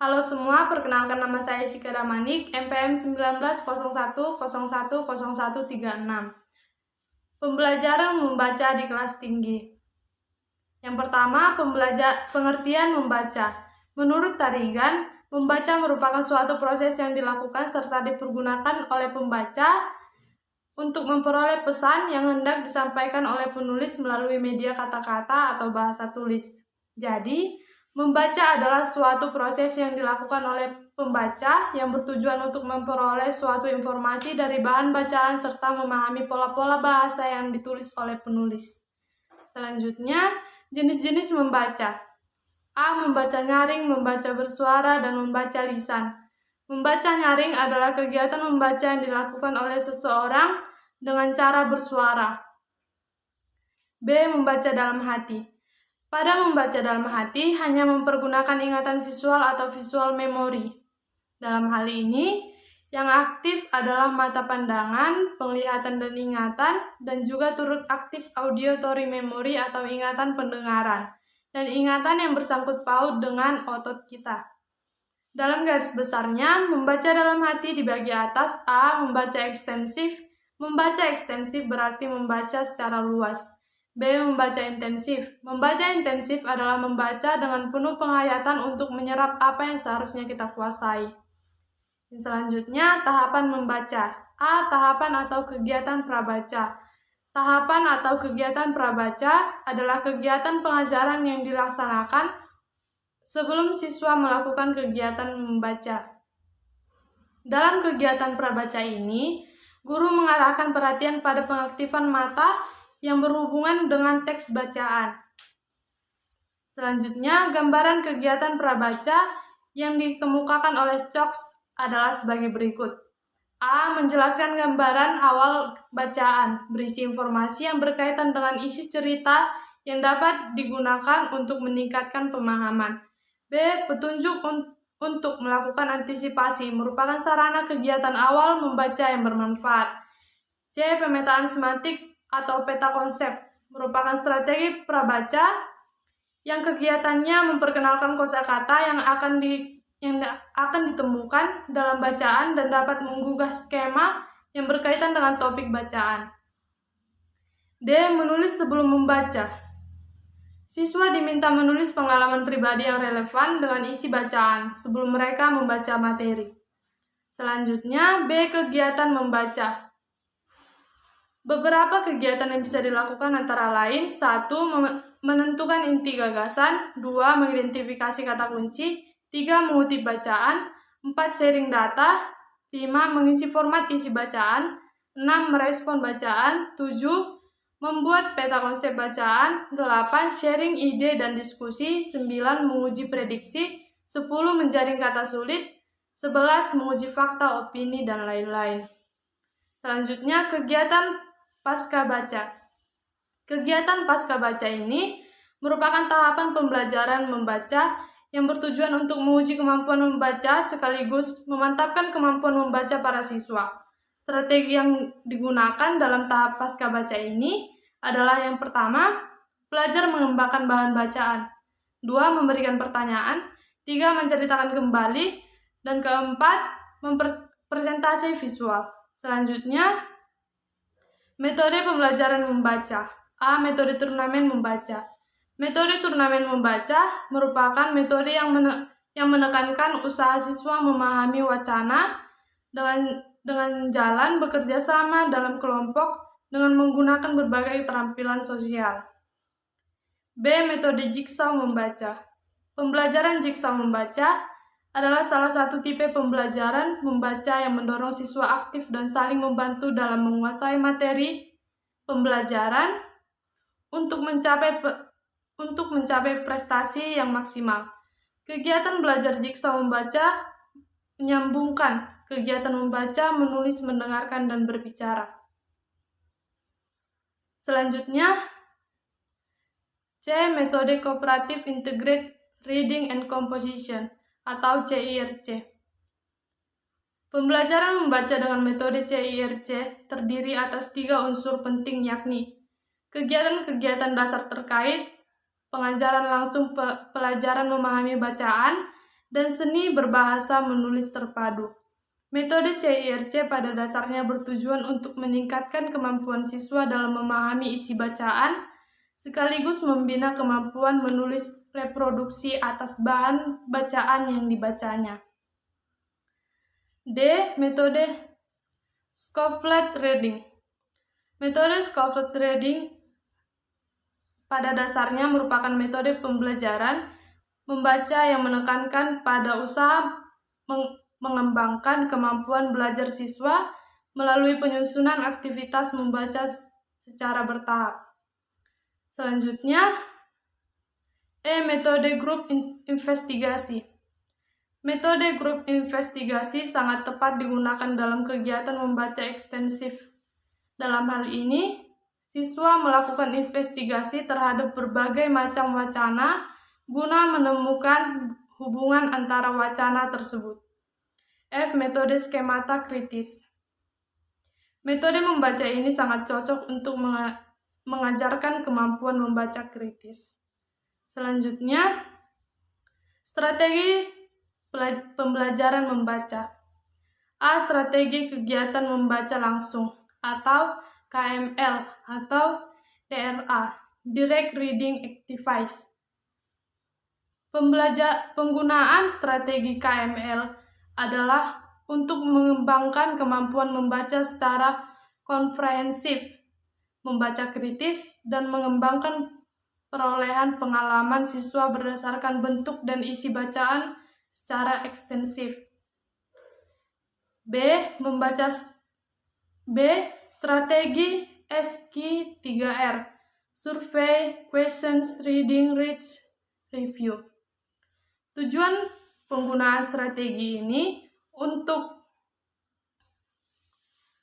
Halo semua, perkenalkan nama saya Sika Damanik, MPM 1901010136. Pembelajaran membaca di kelas tinggi. Yang pertama, pengertian membaca. Menurut Tarigan, membaca merupakan suatu proses yang dilakukan serta dipergunakan oleh pembaca untuk memperoleh pesan yang hendak disampaikan oleh penulis melalui media kata-kata atau bahasa tulis. Jadi, membaca adalah suatu proses yang dilakukan oleh pembaca yang bertujuan untuk memperoleh suatu informasi dari bahan bacaan serta memahami pola-pola bahasa yang ditulis oleh penulis. Selanjutnya, jenis-jenis membaca. A. Membaca nyaring, membaca bersuara, dan membaca lisan. Membaca nyaring adalah kegiatan membaca yang dilakukan oleh seseorang dengan cara bersuara. B. Membaca dalam hati. Pada membaca dalam hati, hanya mempergunakan ingatan visual atau visual memory. Dalam hal ini, yang aktif adalah mata pandangan, penglihatan dan ingatan, dan juga turut aktif auditory memory atau ingatan pendengaran, dan ingatan yang bersangkut paut dengan otot kita. Dalam garis besarnya, membaca dalam hati dibagi atas. A. Membaca ekstensif. Membaca ekstensif berarti membaca secara luas. B. Membaca intensif. Membaca intensif adalah membaca dengan penuh penghayatan untuk menyerap apa yang seharusnya kita kuasai. Dan selanjutnya, tahapan membaca. A. Tahapan atau kegiatan prabaca. Tahapan atau kegiatan prabaca adalah kegiatan pengajaran yang dilaksanakan sebelum siswa melakukan kegiatan membaca. Dalam kegiatan prabaca ini, guru mengarahkan perhatian pada pengaktifan mata yang berhubungan dengan teks bacaan. Selanjutnya, gambaran kegiatan prabaca yang dikemukakan oleh Cox adalah sebagai berikut. A. Menjelaskan gambaran awal bacaan, berisi informasi yang berkaitan dengan isi cerita yang dapat digunakan untuk meningkatkan pemahaman. B. Petunjuk untuk melakukan antisipasi, merupakan sarana kegiatan awal membaca yang bermanfaat. C. Pemetaan semantik atau peta konsep, merupakan strategi prabaca yang kegiatannya memperkenalkan kosakata yang akan ditemukan dalam bacaan dan dapat menggugah skema yang berkaitan dengan topik bacaan. D. Menulis sebelum membaca. Siswa diminta menulis pengalaman pribadi yang relevan dengan isi bacaan sebelum mereka membaca materi. Selanjutnya, B. Kegiatan membaca. Beberapa kegiatan yang bisa dilakukan antara lain: 1. Menentukan inti gagasan. 2. Mengidentifikasi kata kunci. 3. Mengutip bacaan. 4. Sharing data. 5. Mengisi format isi bacaan. 6. Merespon bacaan. 7. Membuat peta konsep bacaan. 8. Sharing ide dan diskusi. 9. Menguji prediksi. 10. Menjaring kata sulit. 11. Menguji fakta, opini, dan lain-lain. Selanjutnya, kegiatan pasca baca. Kegiatan pasca baca ini merupakan tahapan pembelajaran membaca yang bertujuan untuk menguji kemampuan membaca sekaligus memantapkan kemampuan membaca para siswa. Strategi yang digunakan dalam tahap pasca baca ini adalah: yang pertama, belajar mengembangkan bahan bacaan. 2. Memberikan pertanyaan. 3. Menceritakan kembali. Dan keempat, mempresentasi visual. Selanjutnya, metode pembelajaran membaca. A. Metode turnamen membaca. Metode turnamen membaca merupakan metode yang menekankan usaha siswa memahami wacana dengan jalan bekerja sama dalam kelompok dengan menggunakan berbagai keterampilan sosial. B. Metode jigsaw membaca. Pembelajaran jigsaw membaca adalah salah satu tipe pembelajaran membaca yang mendorong siswa aktif dan saling membantu dalam menguasai materi pembelajaran untuk mencapai prestasi yang maksimal. Kegiatan belajar jigsaw membaca menyambungkan kegiatan membaca, menulis, mendengarkan, dan berbicara. Selanjutnya, C. Metode Cooperative Integrated Reading and Composition atau CIRC. Pembelajaran membaca dengan metode CIRC terdiri atas 3 unsur penting, yakni kegiatan-kegiatan dasar terkait, pengajaran langsung pelajaran memahami bacaan, dan seni berbahasa menulis terpadu. Metode CIRC pada dasarnya bertujuan untuk meningkatkan kemampuan siswa dalam memahami isi bacaan, sekaligus membina kemampuan menulis reproduksi atas bahan bacaan yang dibacanya. D. Metode Scaffold Reading. Metode Scaffold Reading pada dasarnya merupakan metode pembelajaran membaca yang menekankan pada usaha mengembangkan kemampuan belajar siswa melalui penyusunan aktivitas membaca secara bertahap. Selanjutnya, metode grup investigasi. Metode grup investigasi sangat tepat digunakan dalam kegiatan membaca ekstensif. Dalam hal ini, siswa melakukan investigasi terhadap berbagai macam wacana guna menemukan hubungan antara wacana tersebut. F. Metode skemata kritis. Metode membaca ini sangat cocok untuk mengajarkan kemampuan membaca kritis. Selanjutnya, strategi pembelajaran membaca. A. Strategi kegiatan membaca langsung atau KML atau DRA, Direct Reading Activities. Penggunaan strategi KML adalah untuk mengembangkan kemampuan membaca secara komprehensif, membaca kritis, dan mengembangkan perolehan pengalaman siswa berdasarkan bentuk dan isi bacaan secara ekstensif. B. Strategi SQ3R, Survey, Questions, Reading, Reach, Review. Tujuan penggunaan strategi ini untuk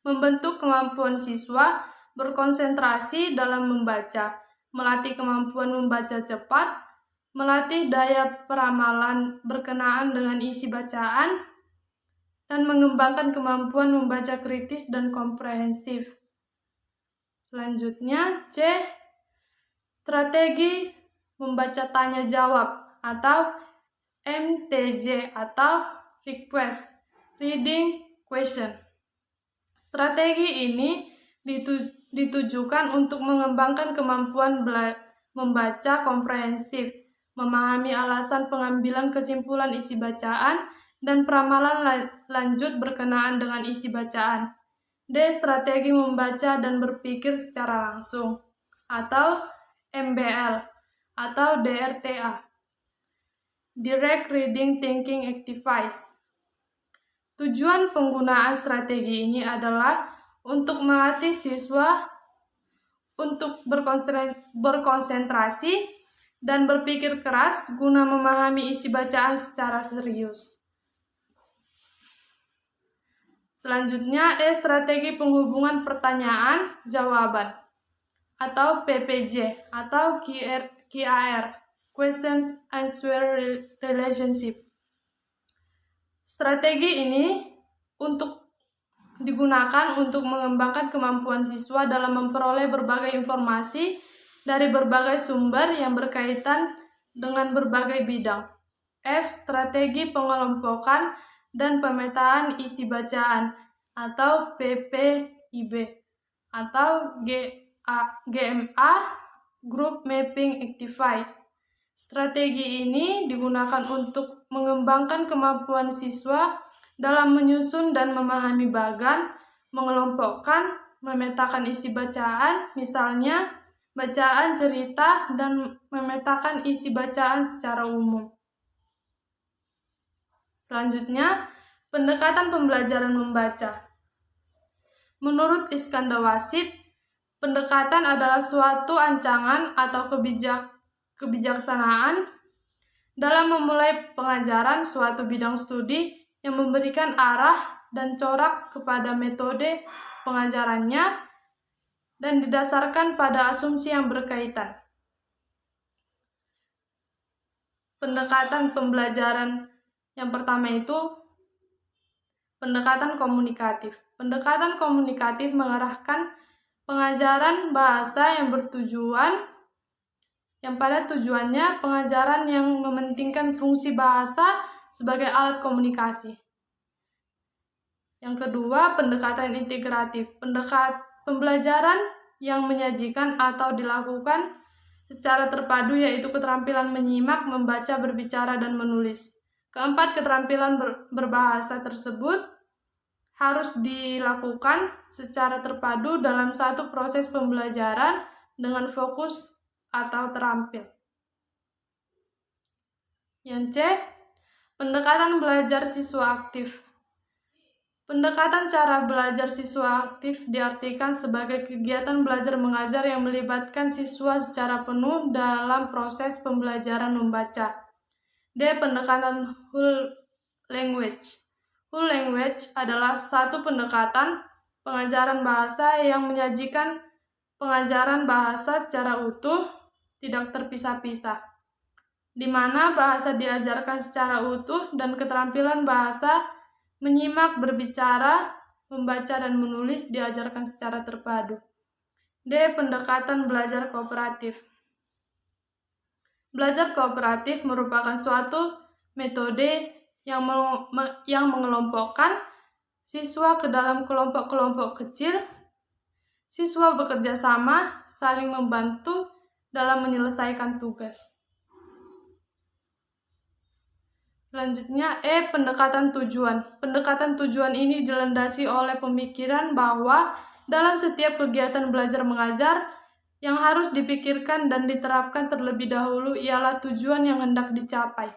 membentuk kemampuan siswa berkonsentrasi dalam membaca, melatih kemampuan membaca cepat, melatih daya peramalan berkenaan dengan isi bacaan, dan mengembangkan kemampuan membaca kritis dan komprehensif. Selanjutnya, C. Strategi membaca tanya jawab atau MTJ atau Request Reading Question. Strategi ini ditujukan untuk mengembangkan kemampuan membaca komprehensif, memahami alasan pengambilan kesimpulan isi bacaan, dan peramalan lanjut berkenaan dengan isi bacaan. D. Strategi membaca dan berpikir secara langsung atau MBL atau DRTA, Direct Reading Thinking Activities. Tujuan penggunaan strategi ini adalah untuk melatih siswa untuk berkonsentrasi dan berpikir keras guna memahami isi bacaan secara serius. Selanjutnya, strategi penghubungan pertanyaan-jawaban atau PPJ atau QAR, Questions Answer Relationship. Strategi ini digunakan untuk mengembangkan kemampuan siswa dalam memperoleh berbagai informasi dari berbagai sumber yang berkaitan dengan berbagai bidang. F. Strategi pengelompokan dan pemetaan isi bacaan atau PPIB atau GMA, Group Mapping Activities. Strategi ini digunakan untuk mengembangkan kemampuan siswa dalam menyusun dan memahami bagan, mengelompokkan, memetakan isi bacaan, misalnya bacaan cerita, dan memetakan isi bacaan secara umum. Selanjutnya, pendekatan pembelajaran membaca. Menurut Iskandar Wasit, pendekatan adalah suatu ancaman atau kebijaksanaan dalam memulai pengajaran suatu bidang studi yang memberikan arah dan corak kepada metode pengajarannya dan didasarkan pada asumsi yang berkaitan. Pendekatan pembelajaran yang pertama itu pendekatan komunikatif. Pendekatan komunikatif mengarahkan pengajaran bahasa yang pada tujuannya pengajaran yang mementingkan fungsi bahasa sebagai alat komunikasi. Yang kedua, pendekatan integratif. Pembelajaran yang menyajikan atau dilakukan secara terpadu, yaitu keterampilan menyimak, membaca, berbicara, dan menulis. Keempat, keterampilan berbahasa tersebut harus dilakukan secara terpadu dalam satu proses pembelajaran dengan fokus atau terampil. Yang C, pendekatan belajar siswa aktif. Pendekatan cara belajar siswa aktif diartikan sebagai kegiatan belajar mengajar yang melibatkan siswa secara penuh dalam proses pembelajaran membaca. D, pendekatan whole language. Whole language adalah satu pendekatan pengajaran bahasa yang menyajikan pengajaran bahasa secara utuh, tidak terpisah-pisah, di mana bahasa diajarkan secara utuh dan keterampilan bahasa menyimak, berbicara, membaca, dan menulis diajarkan secara terpadu. D, pendekatan belajar kooperatif. Belajar kooperatif merupakan suatu metode yang mengelompokkan siswa ke dalam kelompok-kelompok kecil. Siswa bekerja sama, saling membantu dalam menyelesaikan tugas. Selanjutnya, E, pendekatan tujuan. Pendekatan tujuan ini dilandasi oleh pemikiran bahwa dalam setiap kegiatan belajar mengajar, yang harus dipikirkan dan diterapkan terlebih dahulu ialah tujuan yang hendak dicapai.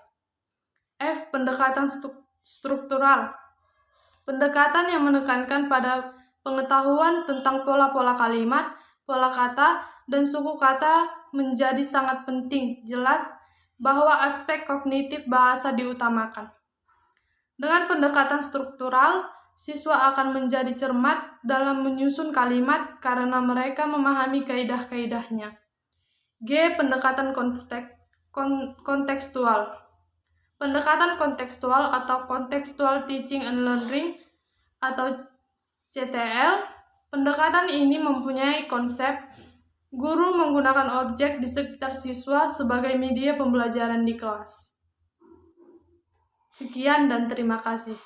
F, pendekatan struktural. Pendekatan yang menekankan pada pengetahuan tentang pola-pola kalimat, pola kata, dan suku kata menjadi sangat penting. Jelas bahwa aspek kognitif bahasa diutamakan. Dengan pendekatan struktural, siswa akan menjadi cermat dalam menyusun kalimat karena mereka memahami kaidah-kaidahnya. G, pendekatan kontekstual. Pendekatan kontekstual atau Contextual Teaching and Learning atau CTL, pendekatan ini mempunyai konsep guru menggunakan objek di sekitar siswa sebagai media pembelajaran di kelas. Sekian dan terima kasih.